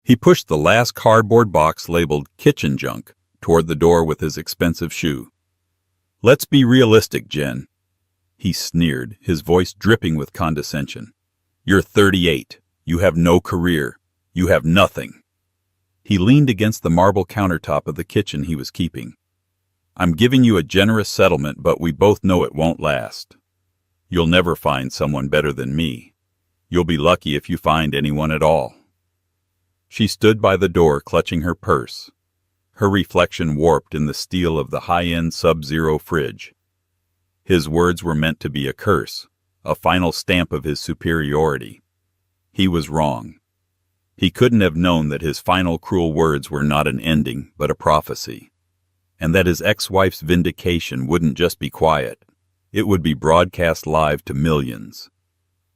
He pushed the last cardboard box labeled kitchen junk toward the door with his expensive shoe. "Let's be realistic, Jen," he sneered, his voice dripping with condescension. "You're 38. You have no career. You have nothing." He leaned against the marble countertop of the kitchen he was keeping. "I'm giving you a generous settlement, but we both know it won't last. You'll never find someone better than me. You'll be lucky if you find anyone at all." She stood by the door, clutching her purse, her reflection warped in the steel of the high-end Sub-Zero fridge. His words were meant to be a curse, a final stamp of his superiority. He was wrong. He couldn't have known that his final cruel words were not an ending, but a prophecy, and that his ex-wife's vindication wouldn't just be quiet. It would be broadcast live to millions.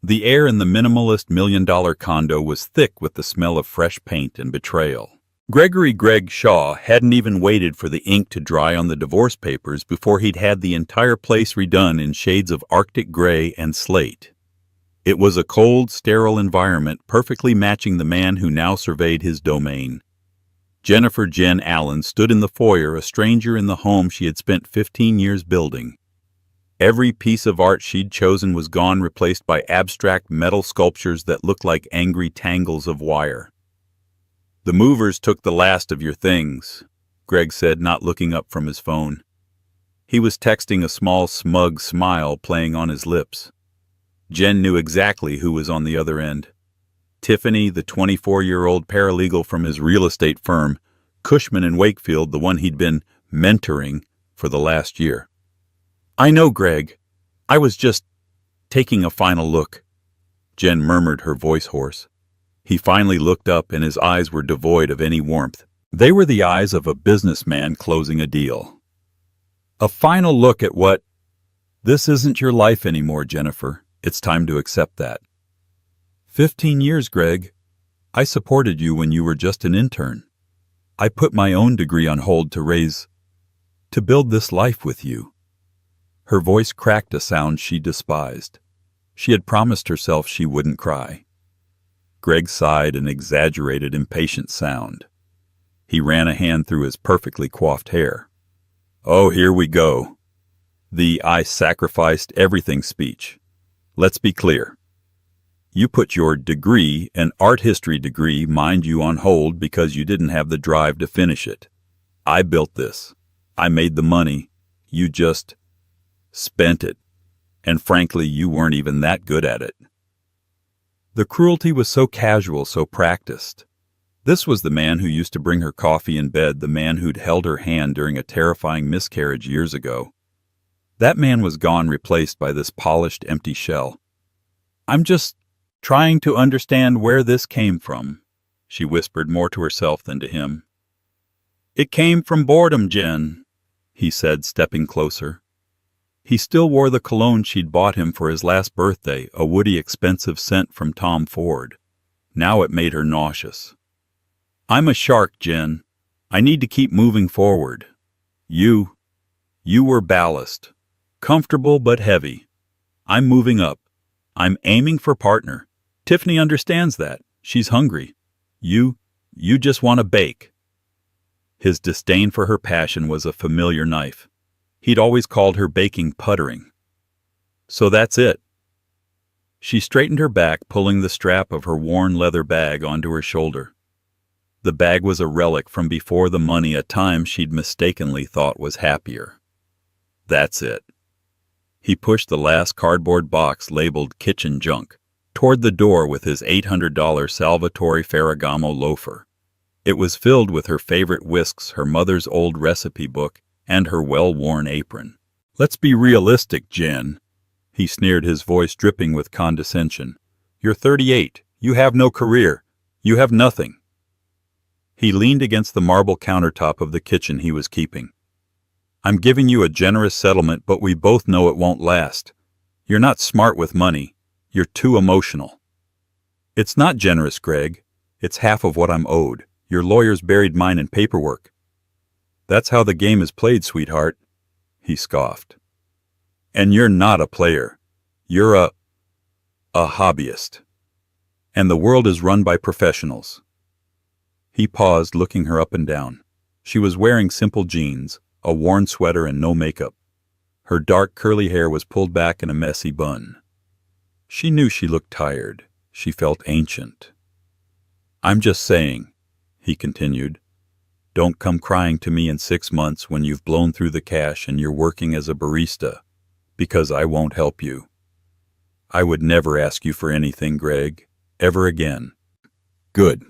The air in the minimalist million-dollar condo was thick with the smell of fresh paint and betrayal. Gregory "Greg" Shaw hadn't even waited for the ink to dry on the divorce papers before he'd had the entire place redone in shades of Arctic gray and slate. It was a cold, sterile environment perfectly matching the man who now surveyed his domain. Jennifer Jen Allen stood in the foyer, a stranger in the home she had spent 15 years building. Every piece of art she'd chosen was gone, replaced by abstract metal sculptures that looked like angry tangles of wire. "The movers took the last of your things," Greg said, not looking up from his phone. He was texting, a small, smug smile playing on his lips. Jen knew exactly who was on the other end. Tiffany, the 24-year-old paralegal from his real estate firm, Cushman & Wakefield, the one he'd been mentoring for the last year. "I know, Greg. I was just taking a final look," Jen murmured, her voice hoarse. He finally looked up, and his eyes were devoid of any warmth. They were the eyes of a businessman closing a deal. "A final look at what? This isn't your life anymore, Jennifer. It's time to accept that." 15 years, Greg. I supported you when you were just an intern. I put my own degree on hold to build this life with you." Her voice cracked, a sound she despised. She had promised herself she wouldn't cry. Greg sighed, an exaggerated, impatient sound. He ran a hand through his perfectly coiffed hair. "Oh, here we go. The 'I sacrificed everything' speech. Let's be clear. You put your degree, an art history degree, mind you, on hold because you didn't have the drive to finish it. I built this. I made the money. You just spent it. And frankly, you weren't even that good at it." The cruelty was so casual, so practiced. This was the man who used to bring her coffee in bed, the man who'd held her hand during a terrifying miscarriage years ago. That man was gone, replaced by this polished, empty shell. "I'm just trying to understand where this came from," she whispered, more to herself than to him. "It came from boredom, Jen," he said, stepping closer. He still wore the cologne she'd bought him for his last birthday, a woody, expensive scent from Tom Ford. Now it made her nauseous. "I'm a shark, Jen. I need to keep moving forward. You were ballast. Comfortable but heavy. I'm moving up. I'm aiming for partner. Tiffany understands that. She's hungry. You just want to bake." His disdain for her passion was a familiar knife. He'd always called her baking puttering. "So that's it." She straightened her back, pulling the strap of her worn leather bag onto her shoulder. The bag was a relic from before the money, a time she'd mistakenly thought was happier. "That's it." He pushed the last cardboard box labeled kitchen junk toward the door with his $800 Salvatore Ferragamo loafer. It was filled with her favorite whisks, her mother's old recipe book, and her well-worn apron. "Let's be realistic, Jen," he sneered, his voice dripping with condescension. "You're 38. You have no career. You have nothing." He leaned against the marble countertop of the kitchen he was keeping. "I'm giving you a generous settlement, but we both know it won't last. You're not smart with money. You're too emotional." "It's not generous, Greg. It's half of what I'm owed. Your lawyers buried mine in paperwork." "That's how the game is played, sweetheart," he scoffed. "And you're not a player. You're a hobbyist. And the world is run by professionals." He paused, looking her up and down. She was wearing simple jeans, a worn sweater, and no makeup. Her dark curly hair was pulled back in a messy bun. She knew she looked tired. She felt ancient. "I'm just saying," he continued, "don't come crying to me in 6 months when you've blown through the cash and you're working as a barista, because I won't help you. I would never ask you for anything, Greg, ever again." "Good."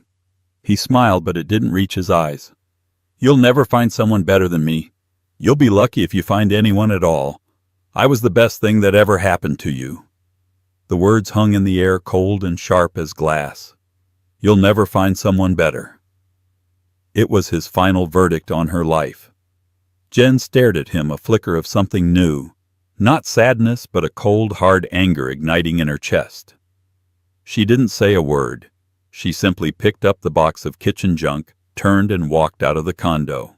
He smiled, but it didn't reach his eyes. "You'll never find someone better than me. You'll be lucky if you find anyone at all. I was the best thing that ever happened to you." The words hung in the air, cold and sharp as glass. "You'll never find someone better." It was his final verdict on her life. Jen stared at him, a flicker of something new. Not sadness, but a cold, hard anger igniting in her chest. She didn't say a word. She simply picked up the box of kitchen junk, turned, and walked out of the condo.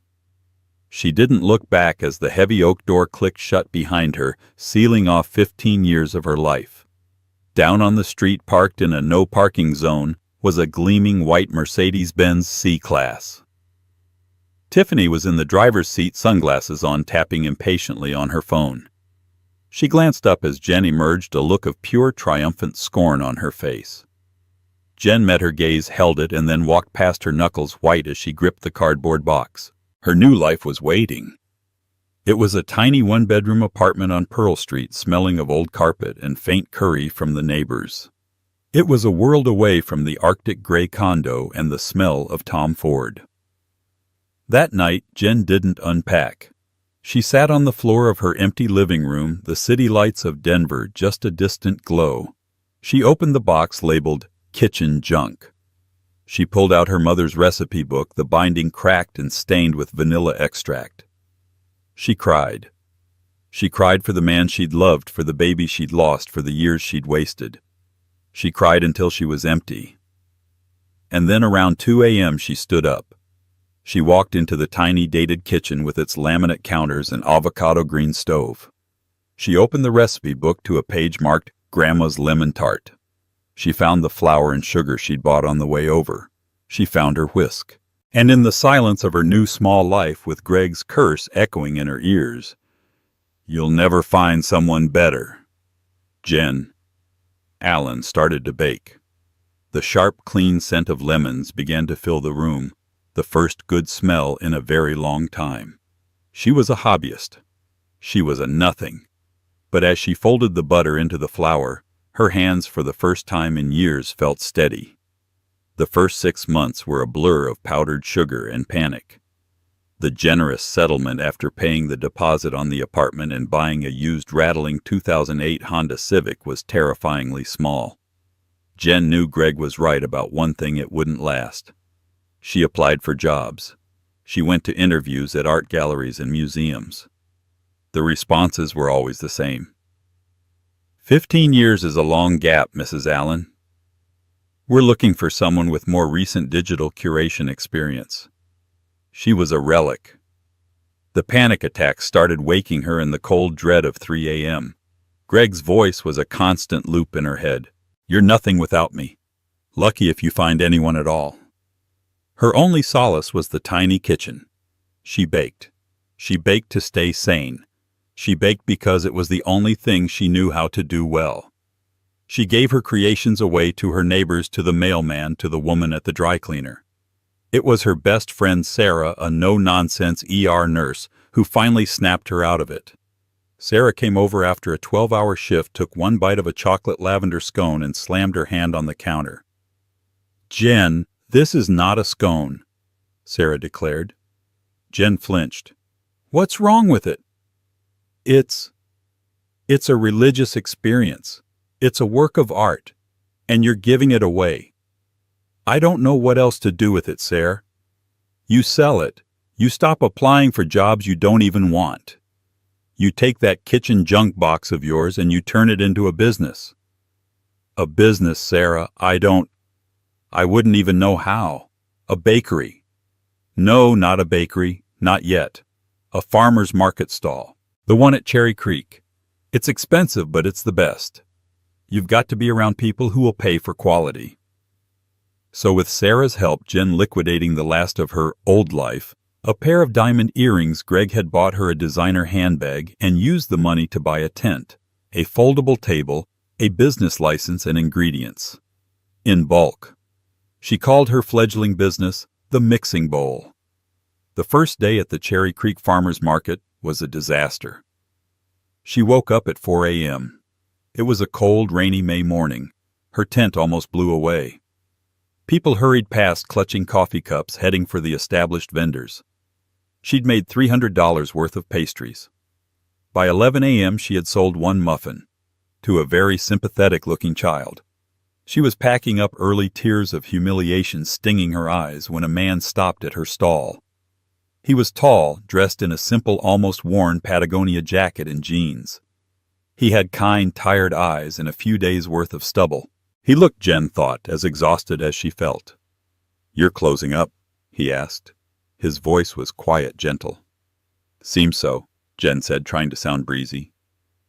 She didn't look back as the heavy oak door clicked shut behind her, sealing off 15 years of her life. Down on the street, parked in a no-parking zone, was a gleaming white Mercedes-Benz C-Class. Tiffany was in the driver's seat, sunglasses on, tapping impatiently on her phone. She glanced up as Jen emerged, a look of pure, triumphant scorn on her face. Jen met her gaze, held it, and then walked past, her knuckles white as she gripped the cardboard box. Her new life was waiting. It was a tiny one-bedroom apartment on Pearl Street, smelling of old carpet and faint curry from the neighbors. It was a world away from the Arctic gray condo and the smell of Tom Ford. That night, Jen didn't unpack. She sat on the floor of her empty living room, the city lights of Denver just a distant glow. She opened the box labeled kitchen junk. She pulled out her mother's recipe book, the binding cracked and stained with vanilla extract. She cried. She cried for the man she'd loved, for the baby she'd lost, for the years she'd wasted. She cried until she was empty. And then around 2 a.m. she stood up. She walked into the tiny dated kitchen with its laminate counters and avocado green stove. She opened the recipe book to a page marked Grandma's Lemon Tart. She found the flour and sugar she'd bought on the way over. She found her whisk. And in the silence of her new small life, with Greg's curse echoing in her ears, "You'll never find someone better." Jen Allen started to bake. The sharp, clean scent of lemons began to fill the room, the first good smell in a very long time. She was a hobbyist. She was a nothing. But as she folded the butter into the flour, her hands for the first time in years felt steady. The first 6 months were a blur of powdered sugar and panic. The generous settlement after paying the deposit on the apartment and buying a used rattling 2008 Honda Civic was terrifyingly small. Jen knew Greg was right about one thing: it wouldn't last. She applied for jobs. She went to interviews at art galleries and museums. The responses were always the same. 15 years is a long gap, Mrs. Allen. We're looking for someone with more recent digital curation experience. She was a relic. The panic attacks started waking her in the cold dread of 3 a.m. Greg's voice was a constant loop in her head. "You're nothing without me. Lucky if you find anyone at all." Her only solace was the tiny kitchen. She baked. She baked to stay sane. She baked because it was the only thing she knew how to do well. She gave her creations away to her neighbors, to the mailman, to the woman at the dry cleaner. It was her best friend Sarah, a no-nonsense ER nurse, who finally snapped her out of it. Sarah came over after a 12-hour shift, took one bite of a chocolate lavender scone, and slammed her hand on the counter. "Jen, this is not a scone," Sarah declared. Jen flinched. "What's wrong with it?" It's a religious experience. It's a work of art, and you're giving it away." "I don't know what else to do with it, Sarah." "You sell it. You stop applying for jobs you don't even want. You take that kitchen junk box of yours and you turn it into a business." "A business, Sarah? I wouldn't even know how. A bakery." "No, not a bakery. Not yet. A farmer's market stall. The one at Cherry Creek. It's expensive, but it's the best. You've got to be around people who will pay for quality." So with Sarah's help, Jen liquidating the last of her old life, a pair of diamond earrings, Greg had bought her a designer handbag and used the money to buy a tent, a foldable table, a business license, and ingredients. In bulk. She called her fledgling business the Mixing Bowl. The first day at the Cherry Creek Farmers Market was a disaster. She woke up at 4 a.m. It was a cold, rainy May morning. Her tent almost blew away. People hurried past clutching coffee cups, heading for the established vendors. She'd made $300 worth of pastries. By 11 a.m. she had sold one muffin to a very sympathetic-looking child. She was packing up early, tears of humiliation stinging her eyes when a man stopped at her stall. He was tall, dressed in a simple, almost worn Patagonia jacket and jeans. He had kind, tired eyes and a few days' worth of stubble. He looked, Jen thought, as exhausted as she felt. "You're closing up?" he asked. His voice was quiet, gentle. "Seems so," Jen said, trying to sound breezy.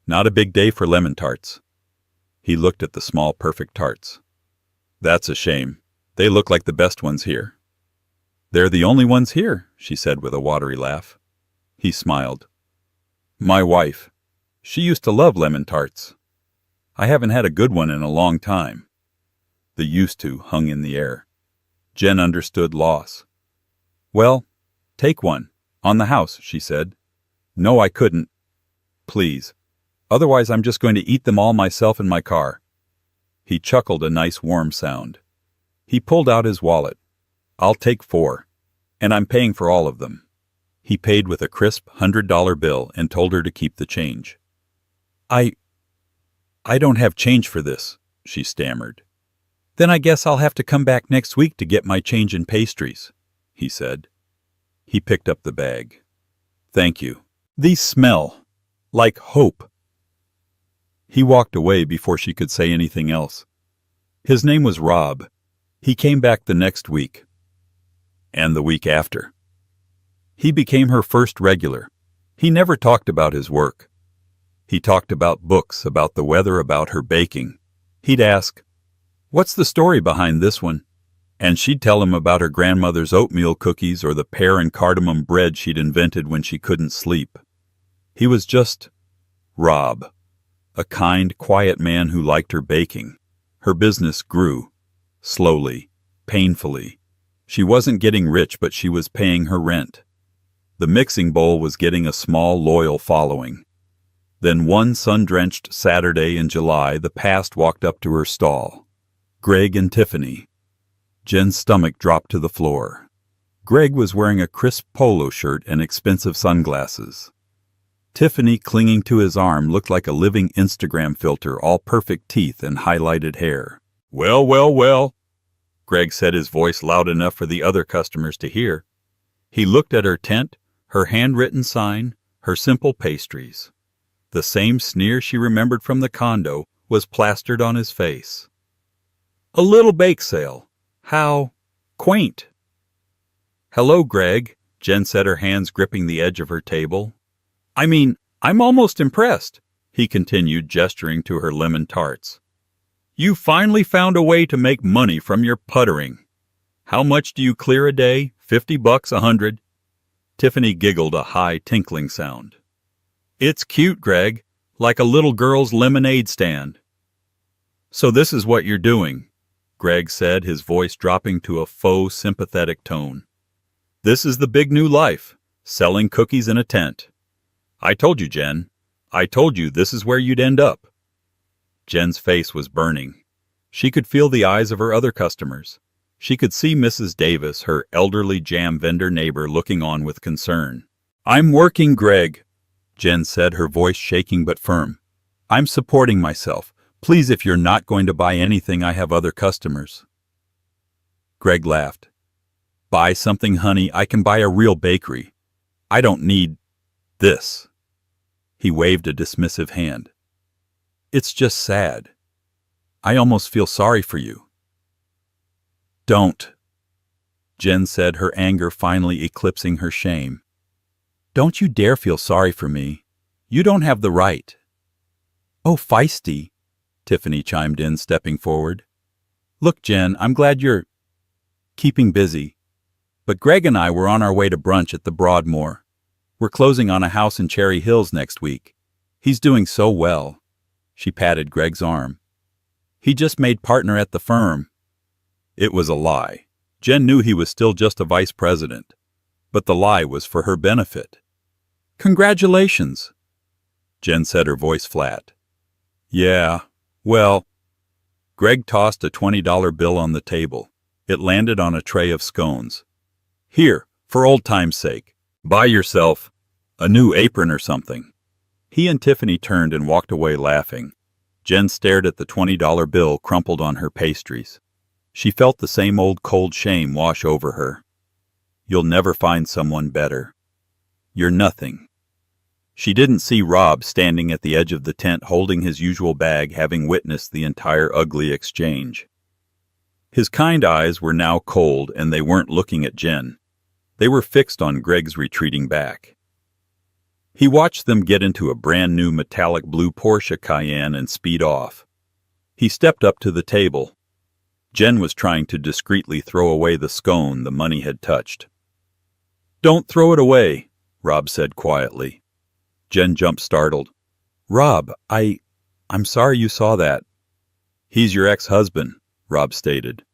"Not a big day for lemon tarts." He looked at the small, perfect tarts. "That's a shame. They look like the best ones here." "They're the only ones here," she said with a watery laugh. He smiled. "My wife. She used to love lemon tarts. I haven't had a good one in a long time." The "used to" hung in the air. Jen understood loss. "Well, take one. On the house," she said. "No, I couldn't. Please. Otherwise I'm just going to eat them all myself in my car." He chuckled, a nice warm sound. He pulled out his wallet. "I'll take 4. And I'm paying for all of them." He paid with a crisp $100 bill and told her to keep the change. I don't have change for this," she stammered. "Then I guess I'll have to come back next week to get my change in pastries," he said. He picked up the bag. "Thank you. These smell like hope." He walked away before she could say anything else. His name was Rob. He came back the next week. And the week after. He became her first regular. He never talked about his work. He talked about books, about the weather, about her baking. He'd ask, "What's the story behind this one?" And she'd tell him about her grandmother's oatmeal cookies or the pear and cardamom bread she'd invented when she couldn't sleep. He was just Rob, a kind, quiet man who liked her baking. Her business grew, slowly, painfully. She wasn't getting rich, but she was paying her rent. The Mixing Bowl was getting a small, loyal following. Then one sun-drenched Saturday in July, the past walked up to her stall. Greg and Tiffany. Jen's stomach dropped to the floor. Greg was wearing a crisp polo shirt and expensive sunglasses. Tiffany, clinging to his arm, looked like a living Instagram filter, all perfect teeth and highlighted hair. "Well, well, well," Greg said, his voice loud enough for the other customers to hear. He looked at her tent, her handwritten sign, her simple pastries. The same sneer she remembered from the condo was plastered on his face. "A little bake sale. How quaint." "Hello, Greg," Jen said, her hands gripping the edge of her table. I'm almost impressed," he continued, gesturing to her lemon tarts. "You finally found a way to make money from your puttering. How much do you clear a day? $50, $100? Tiffany giggled, a high, tinkling sound. "It's cute, Greg, like a little girl's lemonade stand." "So this is what you're doing," Greg said, his voice dropping to a faux sympathetic tone. "This is the big new life, selling cookies in a tent. I told you, Jen. I told you this is where you'd end up." Jen's face was burning. She could feel the eyes of her other customers. She could see Mrs. Davis, her elderly jam vendor neighbor, looking on with concern. "I'm working, Greg," Jen said, her voice shaking but firm. "I'm supporting myself. Please, if you're not going to buy anything, I have other customers." Greg laughed. "Buy something, honey. I can buy a real bakery. I don't need this." He waved a dismissive hand. "It's just sad. I almost feel sorry for you." "Don't," Jen said, her anger finally eclipsing her shame. "Don't you dare feel sorry for me. You don't have the right." "Oh, feisty," Tiffany chimed in, stepping forward. "Look, Jen, I'm glad you're Keeping busy. But Greg and I were on our way to brunch at the Broadmoor. We're closing on a house in Cherry Hills next week. He's doing so well. She patted Greg's arm. He just made partner at the firm. It was a lie. Jen knew he was still just a vice president. But the lie was for her benefit. Congratulations, Jen said, her voice flat. Yeah, well. Greg tossed a $20 bill on the table. It landed on a tray of scones. Here, for old time's sake, buy yourself a new apron or something. He and Tiffany turned and walked away laughing. Jen stared at the $20 bill crumpled on her pastries. She felt the same old cold shame wash over her. You'll never find someone better. You're nothing. She didn't see Rob standing at the edge of the tent holding his usual bag, having witnessed the entire ugly exchange. His kind eyes were now cold, and they weren't looking at Jen. They were fixed on Greg's retreating back. He watched them get into a brand-new metallic blue Porsche Cayenne and speed off. He stepped up to the table. Jen was trying to discreetly throw away the scone the money had touched. "Don't throw it away," Rob said quietly. Jen jumped startled. "Rob, I'm sorry you saw that." "He's your ex-husband," Rob stated.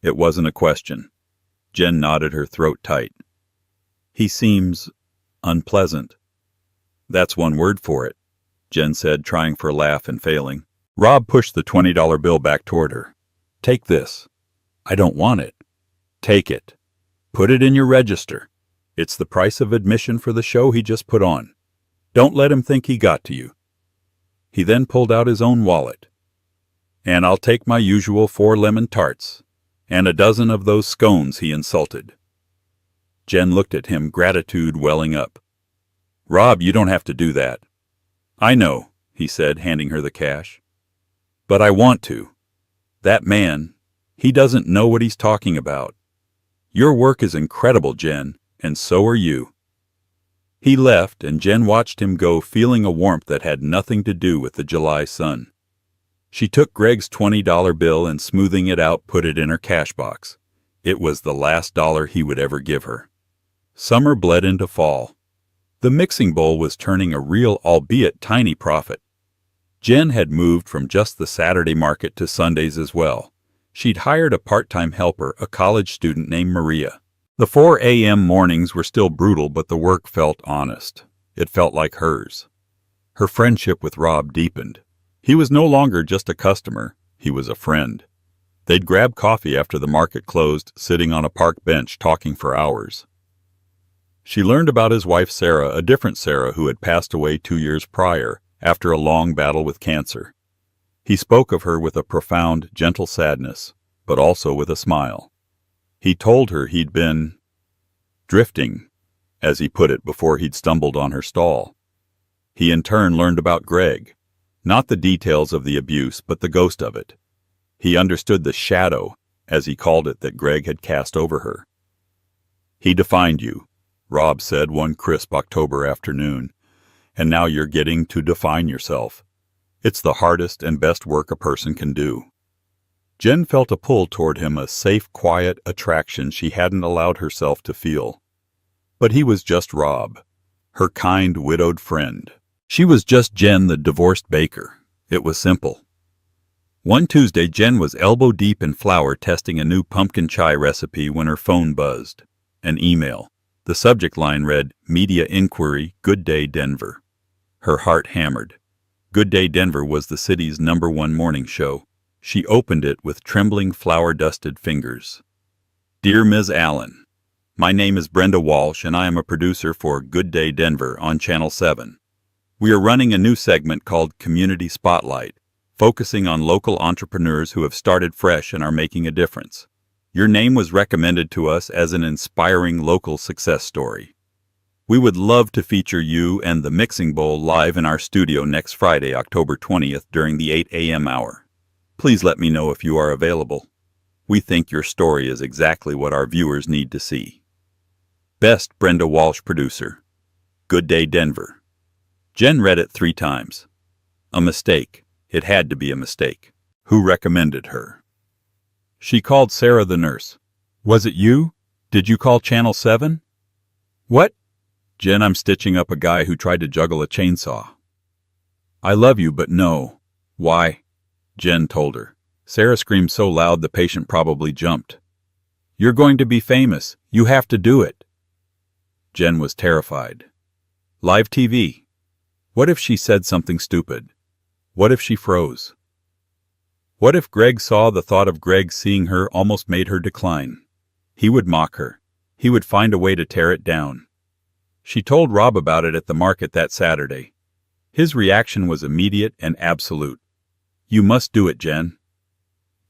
It wasn't a question. Jen nodded, her throat tight. "He seems unpleasant." "That's one word for it," Jen said, trying for a laugh and failing. Rob pushed the $20 bill back toward her. "Take this." "I don't want it." "Take it. Put it in your register. It's the price of admission for the show he just put on. Don't let him think he got to you." He then pulled out his own wallet. "And I'll take my usual 4 lemon tarts, and a dozen of those scones he insulted." Jen looked at him, gratitude welling up. "Rob, you don't have to do that." "I know," he said, handing her the cash. "But I want to. That man, he doesn't know what he's talking about. Your work is incredible, Jen, and so are you." He left, and Jen watched him go, feeling a warmth that had nothing to do with the July sun. She took Greg's $20 bill and, smoothing it out, put it in her cash box. It was the last dollar he would ever give her. Summer bled into fall. The mixing bowl was turning a real, albeit tiny, profit. Jen had moved from just the Saturday market to Sundays as well. She'd hired a part-time helper, a college student named Maria. The 4 a.m. mornings were still brutal, but the work felt honest. It felt like hers. Her friendship with Rob deepened. He was no longer just a customer, he was a friend. They'd grab coffee after the market closed, sitting on a park bench talking for hours. She learned about his wife Sarah, a different Sarah who had passed away 2 years prior, after a long battle with cancer. He spoke of her with a profound, gentle sadness, but also with a smile. He told her he'd been drifting, as he put it, before he'd stumbled on her stall. He in turn learned about Greg, not the details of the abuse, but the ghost of it. He understood the shadow, as he called it, that Greg had cast over her. "He defined you," Rob said one crisp October afternoon, "and now you're getting to define yourself. It's the hardest and best work a person can do." Jen felt a pull toward him, a safe, quiet attraction she hadn't allowed herself to feel. But he was just Rob, her kind, widowed friend. She was just Jen, the divorced baker. It was simple. One Tuesday, Jen was elbow-deep in flour testing a new pumpkin chai recipe when her phone buzzed. An email. The subject line read, "Media Inquiry, Good Day Denver." Her heart hammered. Good Day Denver was the city's #1 morning show. She opened it with trembling, flour-dusted fingers. "Dear Ms. Allen, my name is Brenda Walsh, and I am a producer for Good Day Denver on Channel 7. We are running a new segment called Community Spotlight, focusing on local entrepreneurs who have started fresh and are making a difference. Your name was recommended to us as an inspiring local success story. We would love to feature you and the Mixing Bowl live in our studio next Friday, October 20th, during the 8 a.m. hour. Please let me know if you are available. We think your story is exactly what our viewers need to see. Best, Brenda Walsh, producer. Good Day Denver." Jen read it 3 times. A mistake. It had to be a mistake. Who recommended her? She called Sarah, the nurse. Was it you? Did you call Channel 7? What? Jen, I'm stitching up a guy who tried to juggle a chainsaw. I love you, but no. Why? Jen told her. Sarah screamed so loud the patient probably jumped. You're going to be famous. You have to do it. Jen was terrified. Live TV. What if she said something stupid? What if she froze? What if Greg saw? The thought of Greg seeing her almost made her decline. He would mock her. He would find a way to tear it down. She told Rob about it at the market that Saturday. His reaction was immediate and absolute. You must do it, Jen.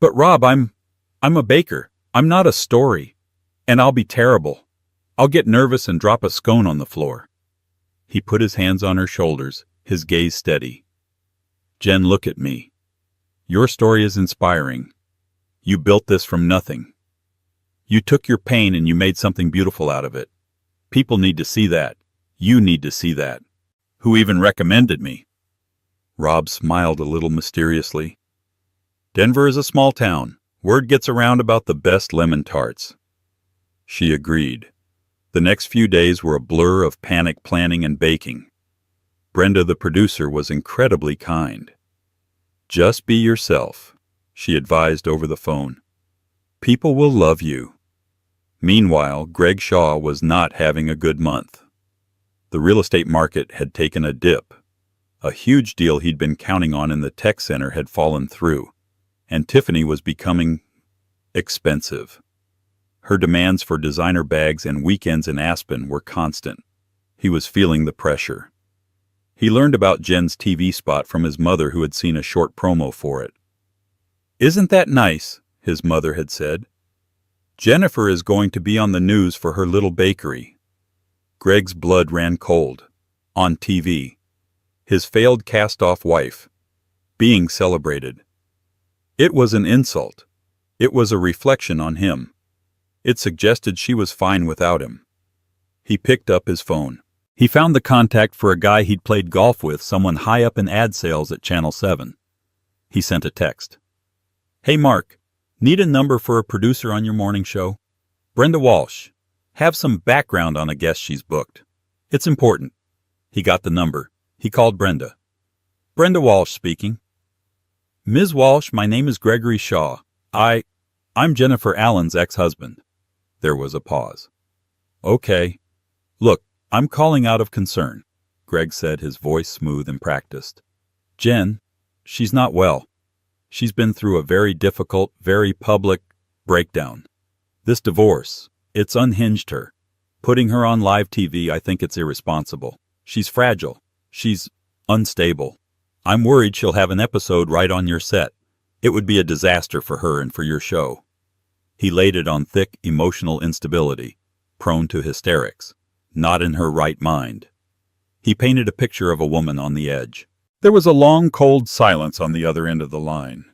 But Rob, I'm a baker. I'm not a story. And I'll be terrible. I'll get nervous and drop a scone on the floor. He put his hands on her shoulders, his gaze steady. Jen, look at me. Your story is inspiring. You built this from nothing. You took your pain and you made something beautiful out of it. People need to see that. You need to see that. Who even recommended me? Rob smiled a little mysteriously. Denver is a small town. Word gets around about the best lemon tarts. She agreed. The next few days were a blur of panic planning and baking. Brenda, the producer, was incredibly kind. Just be yourself, she advised over the phone. People will love you. Meanwhile, Greg Shaw was not having a good month. The real estate market had taken a dip. A huge deal he'd been counting on in the tech center had fallen through, and Tiffany was becoming expensive. Her demands for designer bags and weekends in Aspen were constant. He was feeling the pressure. He learned about Jen's TV spot from his mother, who had seen a short promo for it. Isn't that nice? His mother had said. Jennifer is going to be on the news for her little bakery. Greg's blood ran cold. On TV. His failed cast-off wife. Being celebrated. It was an insult. It was a reflection on him. It suggested she was fine without him. He picked up his phone. He found the contact for a guy he'd played golf with, someone high up in ad sales at Channel 7. He sent a text. Hey Mark, need a number for a producer on your morning show? Brenda Walsh. Have some background on a guest she's booked. It's important. He got the number. He called Brenda. Brenda Walsh speaking. Ms. Walsh, my name is Gregory Shaw. I'm Jennifer Allen's ex-husband. There was a pause. Okay. Look, I'm calling out of concern, Greg said, his voice smooth and practiced. Jen, she's not well. She's been through a very difficult, very public breakdown. This divorce, it's unhinged her. Putting her on live TV, I think it's irresponsible. She's fragile. She's unstable. I'm worried she'll have an episode right on your set. It would be a disaster for her and for your show. He laid it on thick, emotional instability, prone to hysterics, not in her right mind. He painted a picture of a woman on the edge. There was a long, cold silence on the other end of the line.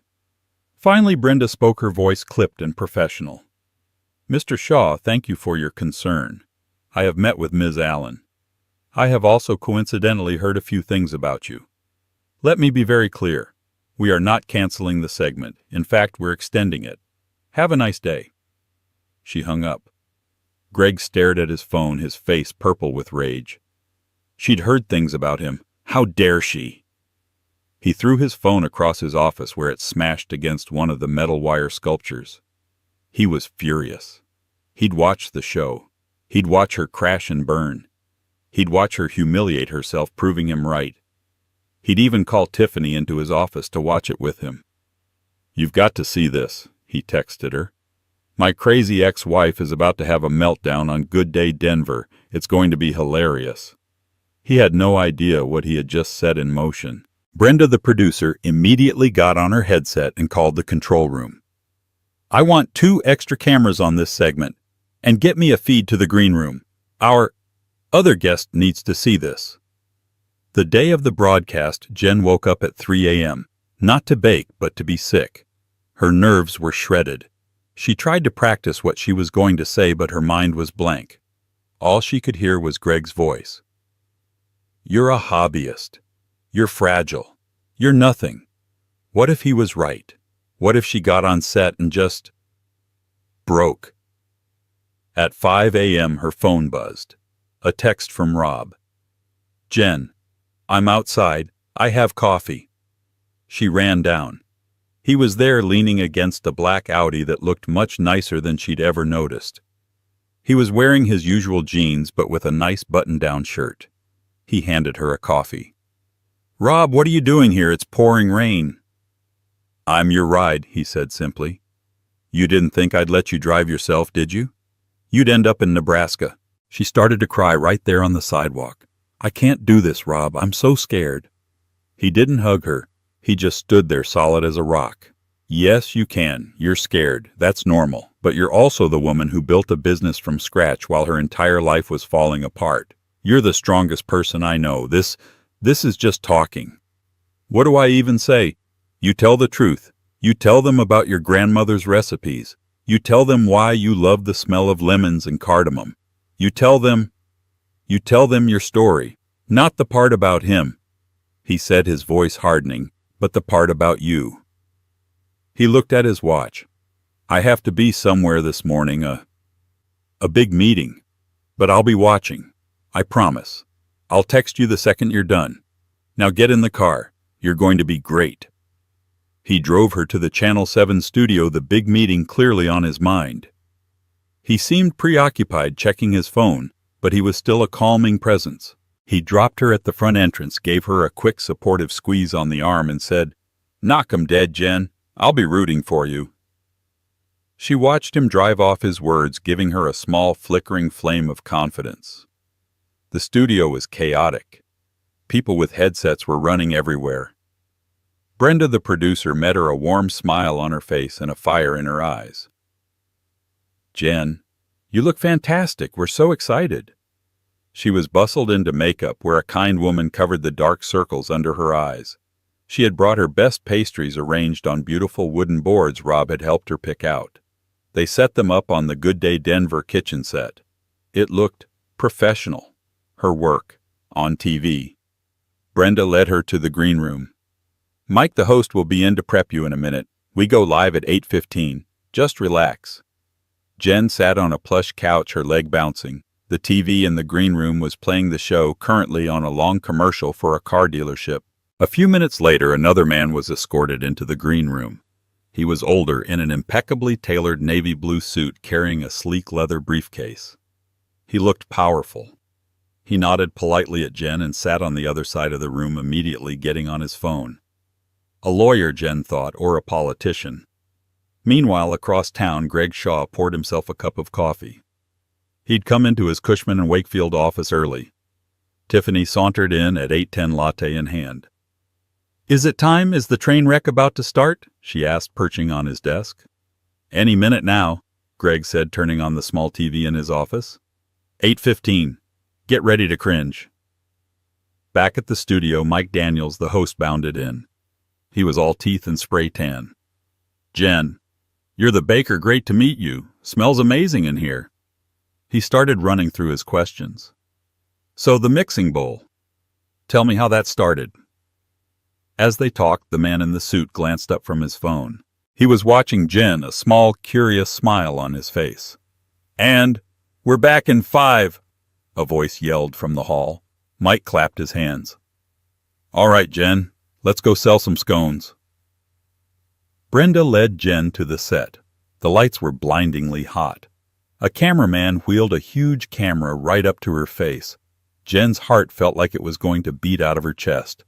Finally, Brenda spoke, her voice clipped and professional. Mr. Shaw, thank you for your concern. I have met with Ms. Allen. I have also coincidentally heard a few things about you. Let me be very clear. We are not canceling the segment. In fact, we're extending it. Have a nice day. She hung up. Greg stared at his phone, his face purple with rage. She'd heard things about him. How dare she? He threw his phone across his office, where it smashed against one of the metal wire sculptures. He was furious. He'd watch the show. He'd watch her crash and burn. He'd watch her humiliate herself, proving him right. He'd even call Tiffany into his office to watch it with him. You've got to see this, he texted her. My crazy ex-wife is about to have a meltdown on Good Day Denver. It's going to be hilarious. He had no idea what he had just set in motion. Brenda, the producer, immediately got on her headset and called the control room. I want 2 extra cameras on this segment, and get me a feed to the green room. Our other guest needs to see this. The day of the broadcast, Jen woke up at 3 a.m., not to bake, but to be sick. Her nerves were shredded. She tried to practice what she was going to say, but her mind was blank. All she could hear was Greg's voice. You're a hobbyist. You're fragile. You're nothing. What if he was right? What if she got on set and just broke? At 5 a.m. her phone buzzed. A text from Rob. "Jen, I'm outside. I have coffee." She ran down. He was there leaning against a black Audi that looked much nicer than she'd ever noticed. He was wearing his usual jeans but with a nice button-down shirt. He handed her a coffee. "Rob, what are you doing here? It's pouring rain." "I'm your ride," he said simply. "You didn't think I'd let you drive yourself, did you? You'd end up in Nebraska." She started to cry right there on the sidewalk. "I can't do this, Rob. I'm so scared." He didn't hug her. He just stood there solid as a rock. "Yes, you can. You're scared. That's normal. But you're also the woman who built a business from scratch while her entire life was falling apart. You're the strongest person I know. This is just talking. What do I even say? You tell the truth. You tell them about your grandmother's recipes. You tell them why you love the smell of lemons and cardamom. You tell them your story, not the part about him." He said, his voice hardening, "but the part about you." He looked at his watch. "I have to be somewhere this morning, a big meeting. But I'll be watching. I promise. I'll text you the second you're done. Now get in the car. You're going to be great." He drove her to the Channel 7 studio, the big meeting clearly on his mind. He seemed preoccupied checking his phone, but he was still a calming presence. He dropped her at the front entrance, gave her a quick supportive squeeze on the arm, and said, "Knock 'em dead, Jen. I'll be rooting for you." She watched him drive off, his words giving her a small flickering flame of confidence. The studio was chaotic. People with headsets were running everywhere. Brenda, the producer, met her, a warm smile on her face and a fire in her eyes. "Jen, you look fantastic. We're so excited." She was bustled into makeup, where a kind woman covered the dark circles under her eyes. She had brought her best pastries arranged on beautiful wooden boards Rob had helped her pick out. They set them up on the Good Day Denver kitchen set. It looked professional. Her work, on TV. Brenda led her to the green room. "Mike, the host, will be in to prep you in a minute. We go live at 8:15. Just relax." Jen sat on a plush couch, her leg bouncing. The TV in the green room was playing the show, currently on a long commercial for a car dealership. A few minutes later, another man was escorted into the green room. He was older, in an impeccably tailored navy blue suit, carrying a sleek leather briefcase. He looked powerful. He nodded politely at Jen and sat on the other side of the room, immediately getting on his phone. A lawyer, Jen thought, or a politician. Meanwhile, across town, Greg Shaw poured himself a cup of coffee. He'd come into his Cushman & Wakefield office early. Tiffany sauntered in at 8:10, latte in hand. "Is it time? Is the train wreck about to start?" she asked, perching on his desk. "Any minute now," Greg said, turning on the small TV in his office. 8:15. Get ready to cringe." Back at the studio, Mike Daniels, the host, bounded in. He was all teeth and spray tan. "Jen, you're the baker. Great to meet you. Smells amazing in here." He started running through his questions. "So the mixing bowl. Tell me how that started." As they talked, the man in the suit glanced up from his phone. He was watching Jen, a small, curious smile on his face. "And we're back in 5, a voice yelled from the hall. Mike clapped his hands. "All right, Jen, let's go sell some scones." Brenda led Jen to the set. The lights were blindingly hot. A cameraman wheeled a huge camera right up to her face. Jen's heart felt like it was going to beat out of her chest.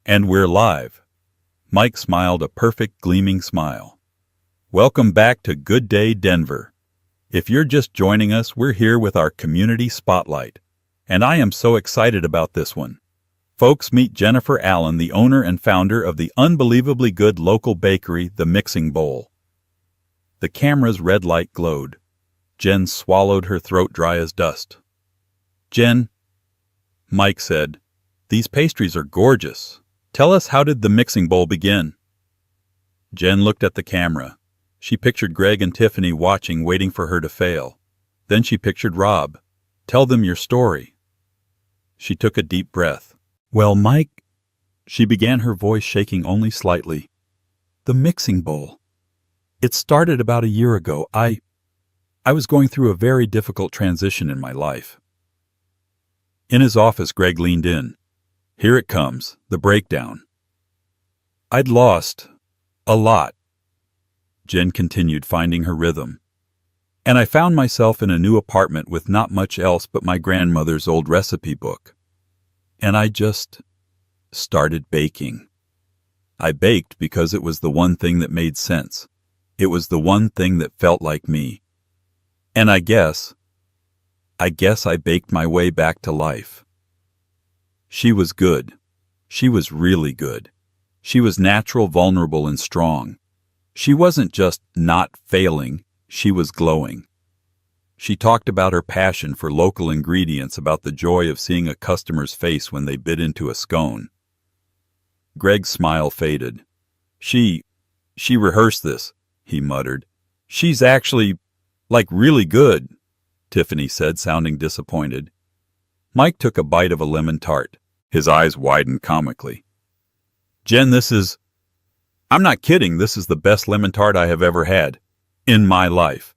"And we're live." Mike smiled a perfect gleaming smile. "Welcome back to Good Day Denver. If you're just joining us, we're here with our community spotlight. And I am so excited about this one. Folks, meet Jennifer Allen, the owner and founder of the unbelievably good local bakery, The Mixing Bowl." The camera's red light glowed. Jen swallowed, her throat dry as dust. "Jen," Mike said, "these pastries are gorgeous. Tell us, how did The Mixing Bowl begin?" Jen looked at the camera. She pictured Greg and Tiffany watching, waiting for her to fail. Then she pictured Rob. "Tell them your story." She took a deep breath. "Well, Mike," she began, her voice shaking only slightly. "The Mixing Bowl. It started about a year ago. I I was going through a very difficult transition in my life. In his office, Greg leaned in. Here it comes, the breakdown. I'd lost a lot. Jen continued, finding her rhythm. And I found myself in a new apartment with not much else but my grandmother's old recipe book. And I just started baking. I baked because it was the one thing that made sense. It was the one thing that felt like me. And I guess I baked my way back to life. She was good. She was really good. She was natural, vulnerable, and strong. She wasn't just not failing, she was glowing. She talked about her passion for local ingredients, about the joy of seeing a customer's face when they bit into a scone. Greg's smile faded. She rehearsed this, he muttered. She's actually, really good, Tiffany said, sounding disappointed. Mike took a bite of a lemon tart. His eyes widened comically. Jen, I'm not kidding, this is the best lemon tart I have ever had. In my life.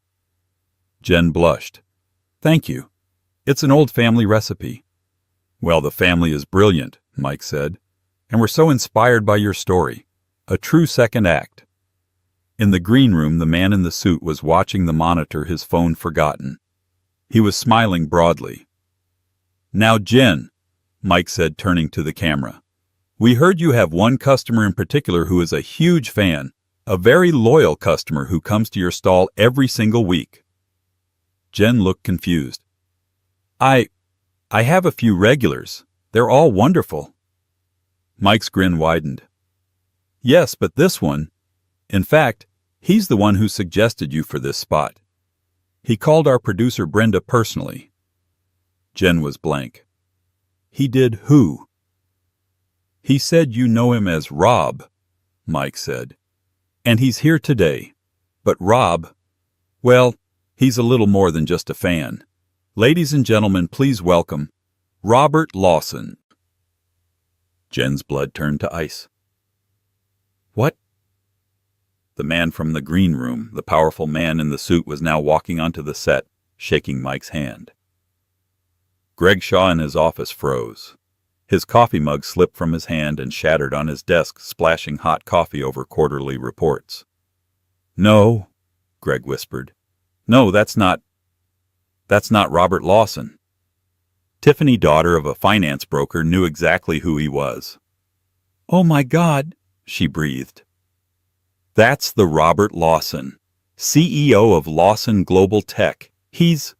Jen blushed. Thank you. It's an old family recipe. Well, the family is brilliant, Mike said, and we're so inspired by your story. A true second act. In the green room, the man in the suit was watching the monitor, his phone forgotten. He was smiling broadly. Now, Jen, Mike said, turning to the camera, we heard you have one customer in particular who is a huge fan, a very loyal customer who comes to your stall every single week. Jen looked confused. I have a few regulars. They're all wonderful. Mike's grin widened. Yes, but this one, in fact, he's the one who suggested you for this spot. He called our producer Brenda personally. Jen was blank. He did who? He said you know him as Rob, Mike said. And he's here today. But Rob, well, he's a little more than just a fan. Ladies and gentlemen, please welcome Robert Lawson. Jen's blood turned to ice. What? The man from the green room, the powerful man in the suit, was now walking onto the set, shaking Mike's hand. Greg Shaw in his office froze. His coffee mug slipped from his hand and shattered on his desk, splashing hot coffee over quarterly reports. No, Greg whispered. No, that's not Robert Lawson. Tiffany, daughter of a finance broker, knew exactly who he was. Oh my God, she breathed. That's the Robert Lawson, CEO of Lawson Global Tech. He's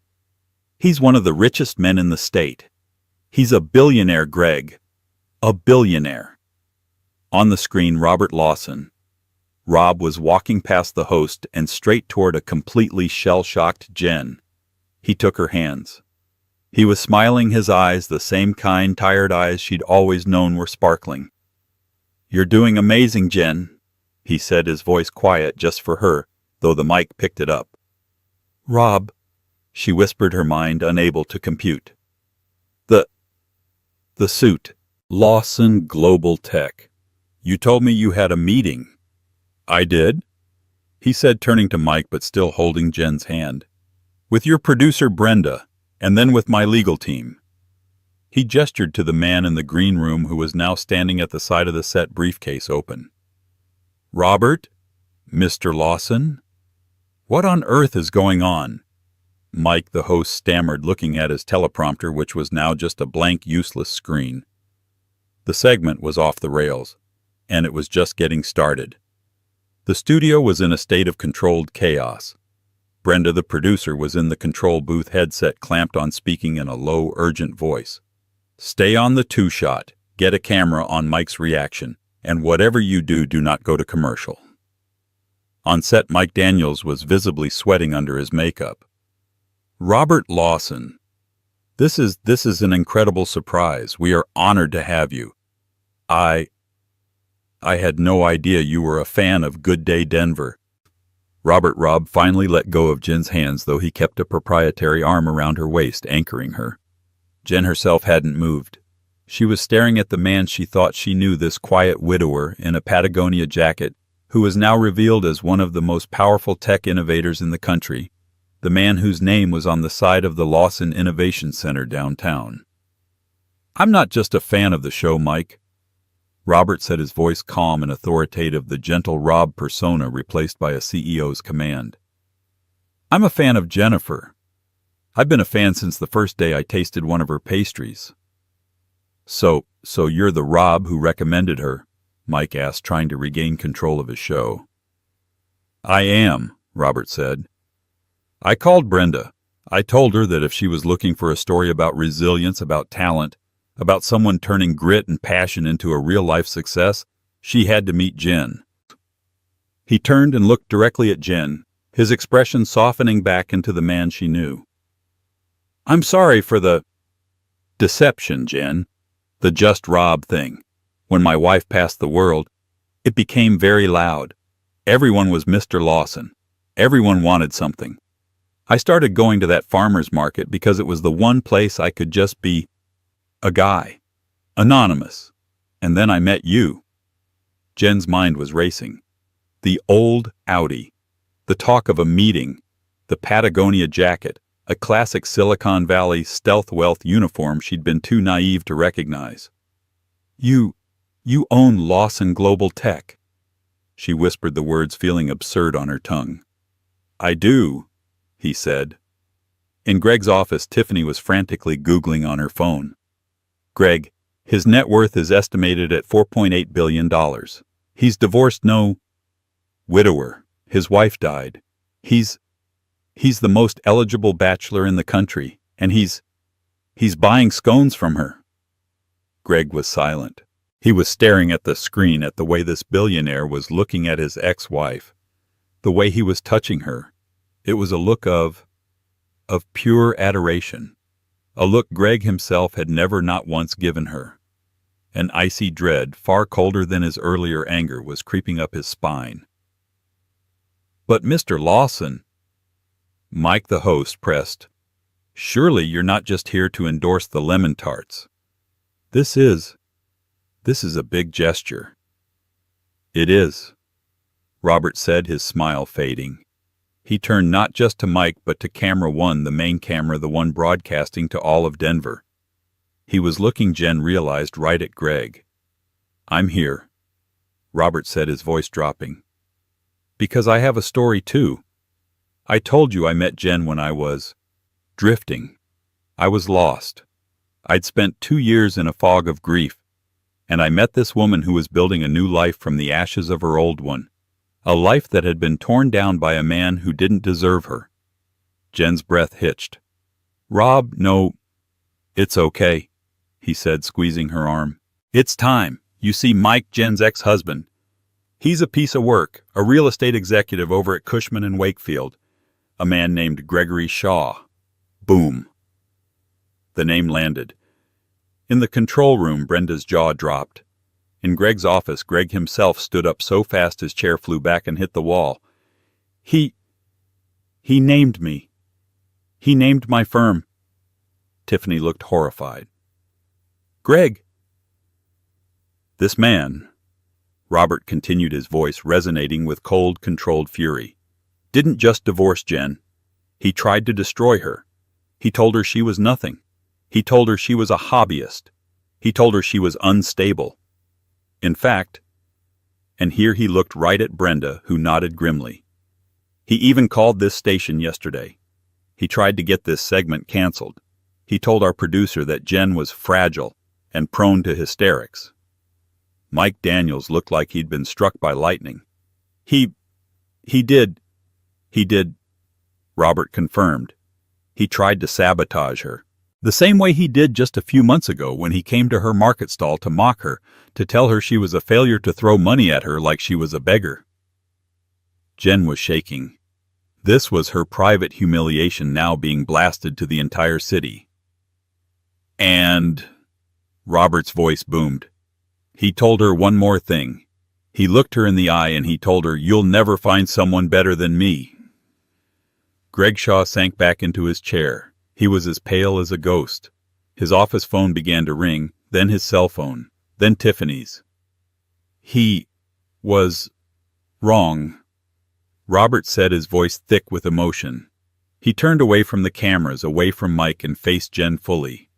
one of the richest men in the state. He's a billionaire, Greg. A billionaire. On the screen, Robert Lawson. Rob was walking past the host and straight toward a completely shell-shocked Jen. He took her hands. He was smiling, his eyes, the same kind, tired eyes she'd always known were sparkling. You're doing amazing, Jen, he said, his voice quiet just for her, though the mic picked it up. Rob, she whispered, her mind unable to compute. The suit. Lawson Global Tech. You told me you had a meeting. I did, he said, turning to Mike but still holding Jen's hand. With your producer Brenda, and then with my legal team. He gestured to the man in the green room who was now standing at the side of the set, briefcase open. Robert? Mr. Lawson? What on earth is going on? Mike, the host, stammered, looking at his teleprompter, which was now just a blank, useless screen. The segment was off the rails, and it was just getting started. The studio was in a state of controlled chaos. Brenda, the producer, was in the control booth, headset clamped on, speaking in a low, urgent voice. Stay on the two-shot, get a camera on Mike's reaction, and whatever you do, do not go to commercial. On set, Mike Daniels was visibly sweating under his makeup. Robert Lawson. This is an incredible surprise. We are honored to have you. I had no idea you were a fan of Good Day Denver. Rob finally let go of Jen's hands, though he kept a proprietary arm around her waist, anchoring her. Jen herself hadn't moved. She was staring at the man she thought she knew, this quiet widower in a Patagonia jacket, who was now revealed as one of the most powerful tech innovators in the country. the man whose name was on the side of the Lawson Innovation Center downtown. "I'm not just a fan of the show, Mike," Robert said, his voice calm and authoritative, the gentle Rob persona replaced by a CEO's command. "I'm a fan of Jennifer. I've been a fan since the first day I tasted one of her pastries." So you're the Rob who recommended her?" Mike asked, trying to regain control of his show. "I am," Robert said. "I called Brenda. I told her that if she was looking for a story about resilience, about talent, about someone turning grit and passion into a real-life success, she had to meet Jen." He turned and looked directly at Jen, his expression softening back into the man she knew. "I'm sorry for the deception, Jen. The just Rob thing. When my wife passed the world, it became very loud. Everyone was Mr. Lawson. Everyone wanted something. I started going to that farmer's market because it was the one place I could just be a guy. Anonymous. And then I met you." Jen's mind was racing. The old Audi. The talk of a meeting. The Patagonia jacket. A classic Silicon Valley stealth wealth uniform she'd been too naive to recognize. You own Lawson Global Tech." She whispered the words, feeling absurd on her tongue. "I do," he said. In Greg's office, Tiffany was frantically Googling on her phone. "Greg, his net worth is estimated at $4.8 billion. He's divorced, no widower. His wife died. He's the most eligible bachelor in the country, and he's buying scones from her." Greg was silent. He was staring at the screen, at the way this billionaire was looking at his ex-wife, the way he was touching her. It was a look of pure adoration, a look Greg himself had never not once given her. An icy dread, far colder than his earlier anger, was creeping up his spine. "But Mr. Lawson," Mike, the host, pressed, "surely you're not just here to endorse the lemon tarts. This is a big gesture." "It is," Robert said, his smile fading. He turned not just to Mike, but to camera one, the main camera, the one broadcasting to all of Denver. He was looking, Jen realized, right at Greg. "I'm here," Robert said, his voice dropping, "because I have a story too. I told you I met Jen when I was drifting. I was lost. I'd spent 2 years in a fog of grief, and I met this woman who was building a new life from the ashes of her old one, a life that had been torn down by a man who didn't deserve her." Jen's breath hitched. "Rob, no, it's okay," he said, squeezing her arm. "It's time. You see, Mike, Jen's ex-husband, he's a piece of work, a real estate executive over at Cushman & Wakefield, a man named Gregory Shaw." Boom. The name landed. In the control room, Brenda's jaw dropped. In Greg's office, Greg himself stood up so fast his chair flew back and hit the wall. He named me. He named my firm." Tiffany looked horrified. "Greg." "This man," Robert continued, his voice resonating with cold, controlled fury, "didn't just divorce Jen. He tried to destroy her. He told her she was nothing. He told her she was a hobbyist. He told her she was unstable. In fact," and here he looked right at Brenda, who nodded grimly, "he even called this station yesterday. He tried to get this segment canceled. He told our producer that Jen was fragile and prone to hysterics." Mike Daniels looked like he'd been struck by lightning. He did, Robert confirmed. "He tried to sabotage her. The same way he did just a few months ago when he came to her market stall to mock her, to tell her she was a failure, to throw money at her like she was a beggar." Jen was shaking. This was her private humiliation now being blasted to the entire city. "And," Robert's voice boomed, "he told her one more thing. He looked her in the eye and he told her, 'You'll never find someone better than me.'" Greg Shaw sank back into his chair. He was as pale as a ghost. His office phone began to ring, then his cell phone, then Tiffany's. "He was wrong," Robert said, his voice thick with emotion. He turned away from the cameras, away from Mike, and faced Jen fully.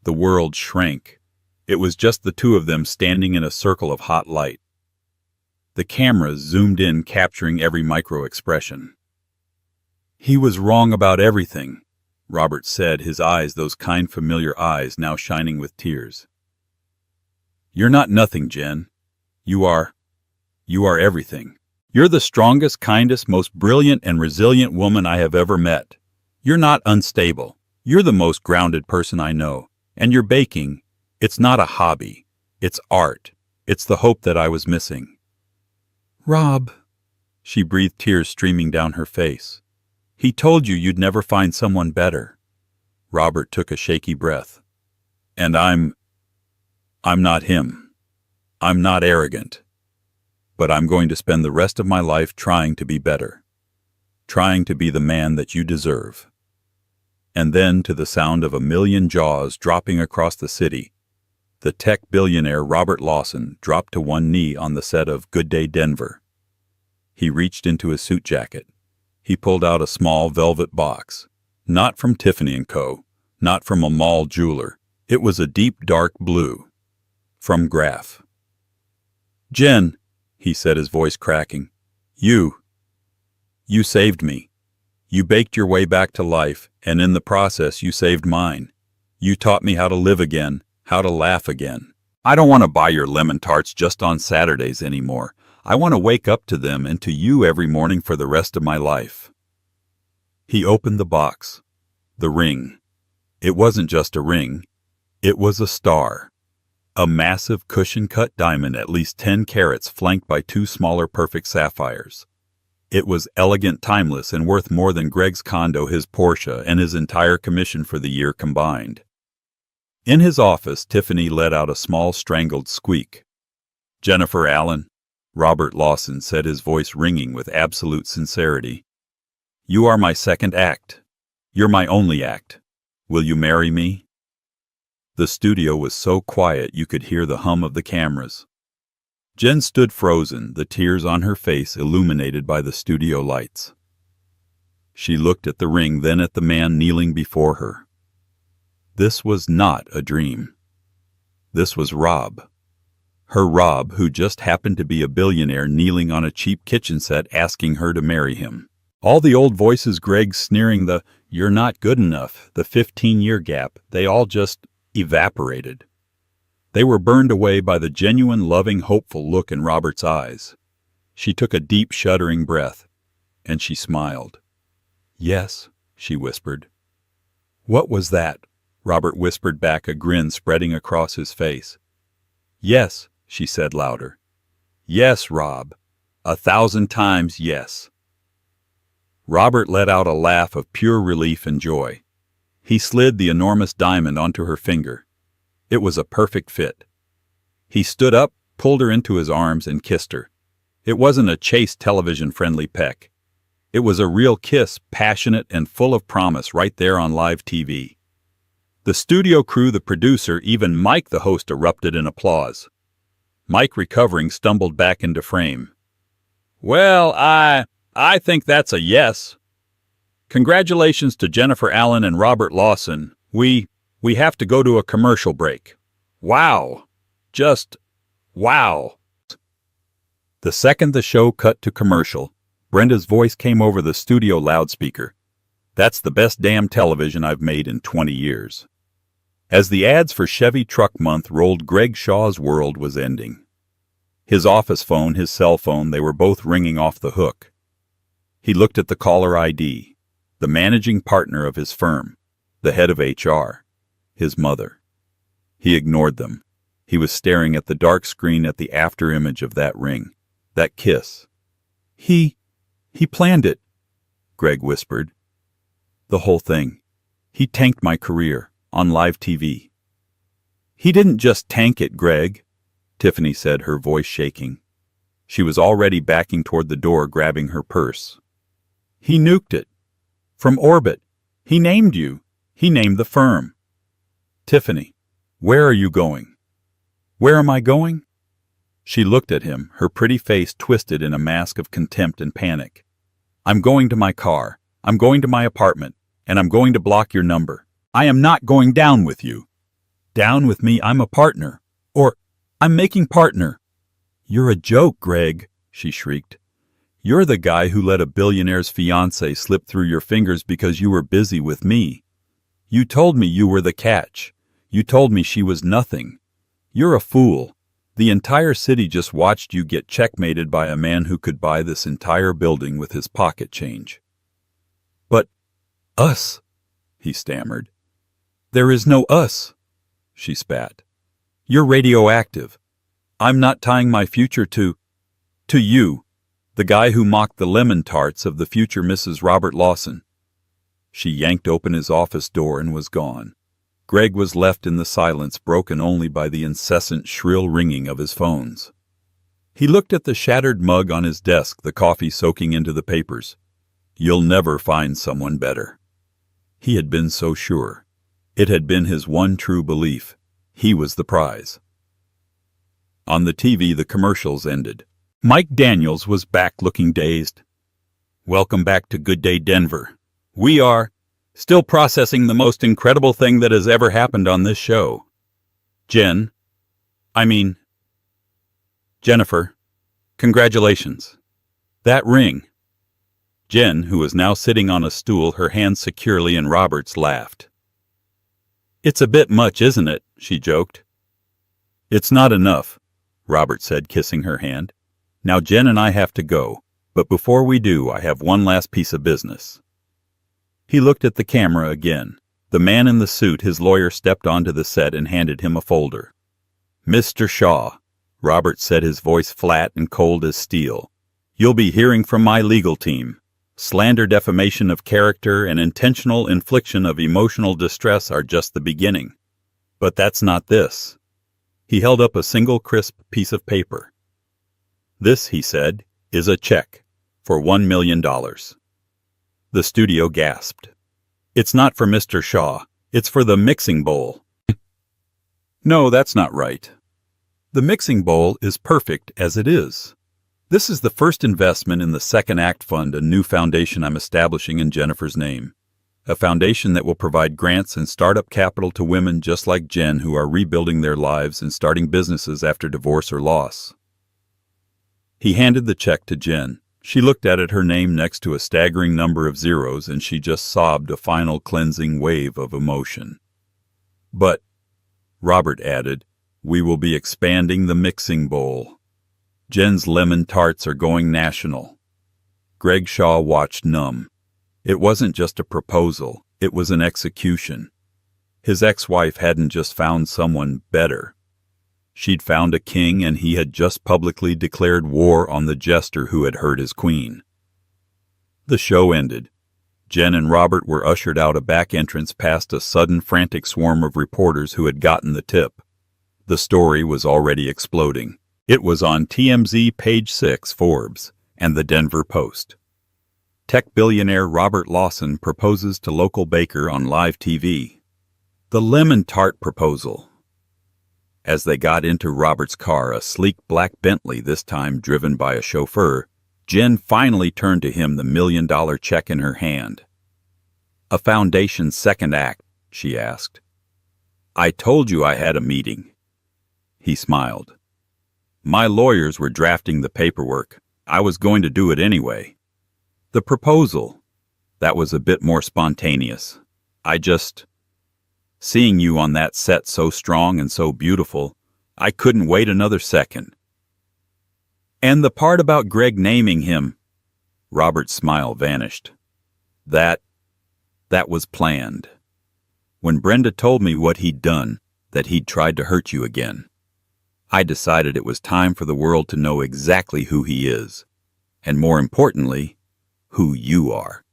The world shrank. It was just the two of them standing in a circle of hot light. The cameras zoomed in, capturing every micro-expression. "He was wrong about everything," Robert said, his eyes, those kind, familiar eyes, now shining with tears. "You're not nothing, Jen. You are everything. You're the strongest, kindest, most brilliant and resilient woman I have ever met. You're not unstable. You're the most grounded person I know. And your baking, it's not a hobby. It's art. It's the hope that I was missing." "Rob," she breathed, tears streaming down her face. "He told you you'd never find someone better." Robert took a shaky breath. "And I'm not him. I'm not arrogant. But I'm going to spend the rest of my life trying to be better. Trying to be the man that you deserve." And then, to the sound of a million jaws dropping across the city, the tech billionaire Robert Lawson dropped to one knee on the set of Good Day Denver. He reached into his suit jacket. He pulled out a small velvet box. Not from Tiffany & Co., not from a mall jeweler. It was a deep dark blue. From Graf. "Jen," he said, his voice cracking, You saved me. You baked your way back to life, and in the process you saved mine. You taught me how to live again, how to laugh again. I don't want to buy your lemon tarts just on Saturdays anymore. I want to wake up to them and to you every morning for the rest of my life." He opened the box. The ring. It wasn't just a ring. It was a star. A massive cushion-cut diamond, at least 10 carats, flanked by 2 smaller perfect sapphires. It was elegant, timeless, and worth more than Greg's condo, his Porsche, and his entire commission for the year combined. In his office, Tiffany let out a small, strangled squeak. "Jennifer Allen," Robert Lawson said, his voice ringing with absolute sincerity. "You are my second act. You're my only act. Will you marry me?" The studio was so quiet you could hear the hum of the cameras. Jen stood frozen, the tears on her face illuminated by the studio lights. She looked at the ring, then at the man kneeling before her. This was not a dream. This was Rob. Her Rob, who just happened to be a billionaire, kneeling on a cheap kitchen set asking her to marry him. All the old voices, Greg sneering, the "you're not good enough," the 15-year gap, they all just evaporated. They were burned away by the genuine, loving, hopeful look in Robert's eyes. She took a deep, shuddering breath, and she smiled. "Yes," she whispered. "What was that?" Robert whispered back, a grin spreading across his face. "Yes," she said louder. "Yes, Rob. 1,000 times yes." Robert let out a laugh of pure relief and joy. He slid the enormous diamond onto her finger. It was a perfect fit. He stood up, pulled her into his arms, and kissed her. It wasn't a chaste television-friendly peck. It was a real kiss, passionate and full of promise, right there on live TV. The studio crew, the producer, even Mike, the host, erupted in applause. Mike, recovering, stumbled back into frame. "Well, I think that's a yes. Congratulations to Jennifer Allen and Robert Lawson. We have to go to a commercial break. Wow. Just wow." The second the show cut to commercial, Brenda's voice came over the studio loudspeaker. "That's the best damn television I've made in 20 years. As the ads for Chevy Truck Month rolled, Greg Shaw's world was ending. His office phone, his cell phone, they were both ringing off the hook. He looked at the caller ID. The managing partner of his firm, the head of HR, his mother. He ignored them. He was staring at the dark screen, at the after image of that ring, that kiss. He planned it," Greg whispered. "The whole thing. He tanked my career on live TV." "He didn't just tank it, Greg," Tiffany said, her voice shaking. She was already backing toward the door, grabbing her purse. "He nuked it. From orbit. He named you. He named the firm." "Tiffany, where are you going?" "Where am I going?" She looked at him, her pretty face twisted in a mask of contempt and panic. "I'm going to my car. I'm going to my apartment, and I'm going to block your number. I am not going down with you. Down with me, I'm a partner. Or, I'm making partner. You're a joke, Greg, she shrieked. You're the guy who let a billionaire's fiancé slip through your fingers because you were busy with me. You told me you were the catch. You told me she was nothing. You're a fool. The entire city just watched you get checkmated by a man who could buy this entire building with his pocket change. But us, he stammered. There is no us, she spat. You're radioactive. I'm not tying my future to you, the guy who mocked the lemon tarts of the future Mrs. Robert Lawson. She yanked open his office door and was gone. Greg was left in the silence, broken only by the incessant shrill ringing of his phones. He looked at the shattered mug on his desk, the coffee soaking into the papers. You'll never find someone better. He had been so sure. It had been his one true belief. He was the prize. On the TV, the commercials ended. Mike Daniels was back looking dazed. Welcome back to Good Day Denver. We are still processing the most incredible thing that has ever happened on this show. Jennifer, congratulations. That ring. Jen, who was now sitting on a stool, her hands securely in Robert's, laughed. It's a bit much, isn't it? She joked. It's not enough, Robert said, kissing her hand. Now Jen and I have to go, but before we do, I have one last piece of business. He looked at the camera again. The man in the suit, his lawyer, stepped onto the set and handed him a folder. Mr. Shaw, Robert said, his voice flat and cold as steel. You'll be hearing from my legal team. Slander, defamation of character, and intentional infliction of emotional distress are just the beginning. But that's not this. He held up a single crisp piece of paper. This, he said, is a check for $1 million. The studio gasped. It's not for Mr. Shaw. It's for the mixing bowl. No, that's not right. The mixing bowl is perfect as it is. This is the first investment in the Second Act Fund, a new foundation I'm establishing in Jennifer's name. A foundation that will provide grants and startup capital to women just like Jen who are rebuilding their lives and starting businesses after divorce or loss. He handed the check to Jen. She looked at it, her name next to a staggering number of zeros, and she just sobbed a final cleansing wave of emotion. But, Robert added, we will be expanding the mixing bowl. Jen's lemon tarts are going national. Greg Shaw watched numb. It wasn't just a proposal, it was an execution. His ex-wife hadn't just found someone better. She'd found a king, and he had just publicly declared war on the jester who had hurt his queen. The show ended. Jen and Robert were ushered out a back entrance past a sudden frantic swarm of reporters who had gotten the tip. The story was already exploding. It was on TMZ, Page 6, Forbes, and the Denver Post. Tech billionaire Robert Lawson proposes to local baker on live TV. The lemon tart proposal. As they got into Robert's car, a sleek black Bentley, this time driven by a chauffeur, Jen finally turned to him, the $1 million check in her hand. A foundation's second act, she asked. I told you I had a meeting. He smiled. My lawyers were drafting the paperwork. I was going to do it anyway. The proposal, that was a bit more spontaneous. Seeing you on that set so strong and so beautiful, I couldn't wait another second. And the part about Greg naming him, Robert's smile vanished. That was planned. When Brenda told me what he'd done, that he'd tried to hurt you again, I decided it was time for the world to know exactly who he is, and more importantly, who you are.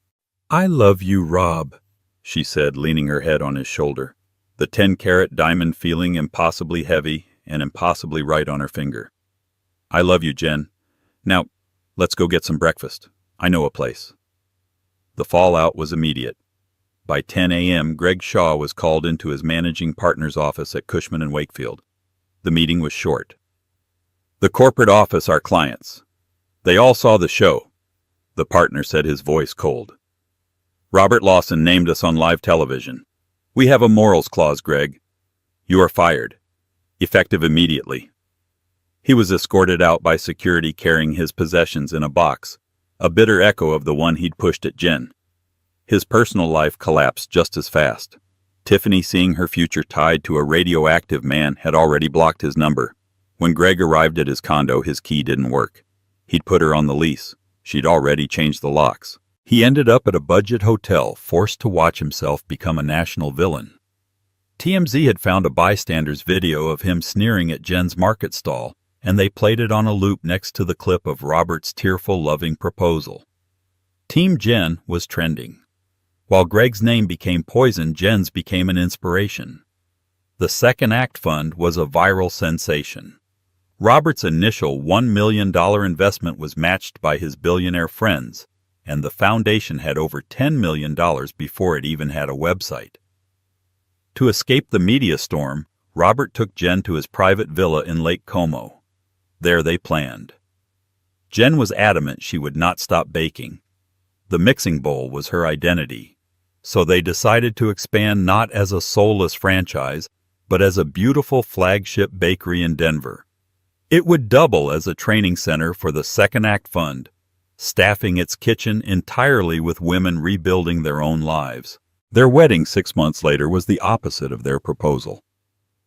I love you, Rob, she said, leaning her head on his shoulder, the 10-carat diamond feeling impossibly heavy and impossibly right on her finger. I love you, Jen. Now, let's go get some breakfast. I know a place. The fallout was immediate. By 10 a.m., Greg Shaw was called into his managing partner's office at Cushman & Wakefield. The meeting was short. The corporate office are clients. They all saw the show, the partner said, his voice cold. Robert Lawson named us on live television. We have a morals clause, Greg. You are fired. Effective immediately. He was escorted out by security carrying his possessions in a box, a bitter echo of the one he'd pushed at Jen. His personal life collapsed just as fast. Tiffany, seeing her future tied to a radioactive man, had already blocked his number. When Greg arrived at his condo, his key didn't work. He'd put her on the lease. She'd already changed the locks. He ended up at a budget hotel, forced to watch himself become a national villain. TMZ had found a bystander's video of him sneering at Jen's market stall, and they played it on a loop next to the clip of Robert's tearful, loving proposal. Team Jen was trending. While Greg's name became poison, Jen's became an inspiration. The Second Act Fund was a viral sensation. Robert's initial $1 million investment was matched by his billionaire friends, and the foundation had over $10 million before it even had a website. To escape the media storm, Robert took Jen to his private villa in Lake Como. There they planned. Jen was adamant she would not stop baking. The mixing bowl was her identity. So they decided to expand not as a soulless franchise, but as a beautiful flagship bakery in Denver. It would double as a training center for the Second Act Fund, staffing its kitchen entirely with women rebuilding their own lives. Their wedding 6 months later was the opposite of their proposal.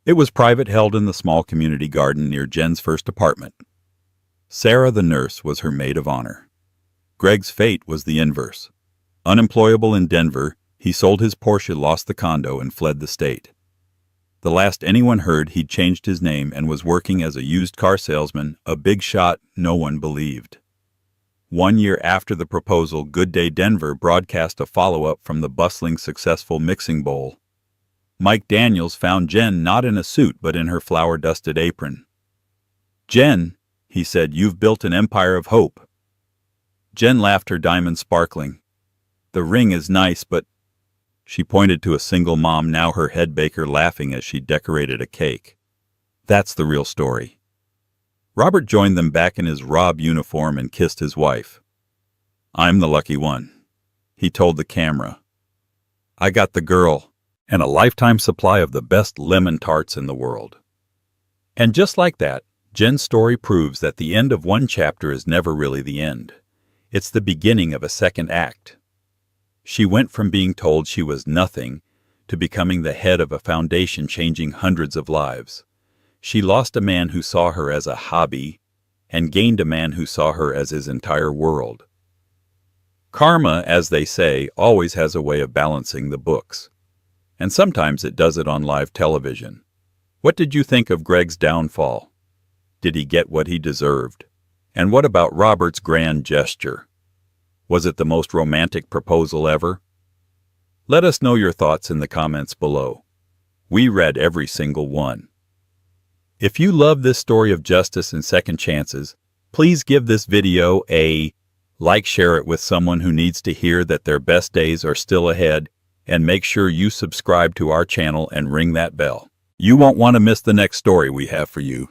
It was private, held in the small community garden near Jen's first apartment. Sarah, the nurse, was her maid of honor. Greg's fate was the inverse. Unemployable in Denver, he sold his Porsche, lost the condo, and fled the state. The last anyone heard, he'd changed his name and was working as a used car salesman, a big shot no one believed. 1 year after the proposal, Good Day Denver broadcast a follow-up from the bustling, successful mixing bowl. Mike Daniels found Jen not in a suit but in her flour-dusted apron. "Jen," he said, "you've built an empire of hope." Jen laughed, her diamonds sparkling. "The ring is nice, but—" She pointed to a single mom, now her head baker, laughing as she decorated a cake. That's the real story. Robert joined them back in his Rob uniform and kissed his wife. "I'm the lucky one," he told the camera. "I got the girl and a lifetime supply of the best lemon tarts in the world." And just like that, Jen's story proves that the end of one chapter is never really the end. It's the beginning of a second act. She went from being told she was nothing to becoming the head of a foundation changing hundreds of lives. She lost a man who saw her as a hobby and gained a man who saw her as his entire world. Karma, as they say, always has a way of balancing the books. And sometimes it does it on live television. What did you think of Greg's downfall? Did he get what he deserved? And what about Robert's grand gesture? Was it the most romantic proposal ever? Let us know your thoughts in the comments below. We read every single one. If you love this story of justice and second chances, please give this video a like, share it with someone who needs to hear that their best days are still ahead, and make sure you subscribe to our channel and ring that bell. You won't want to miss the next story we have for you.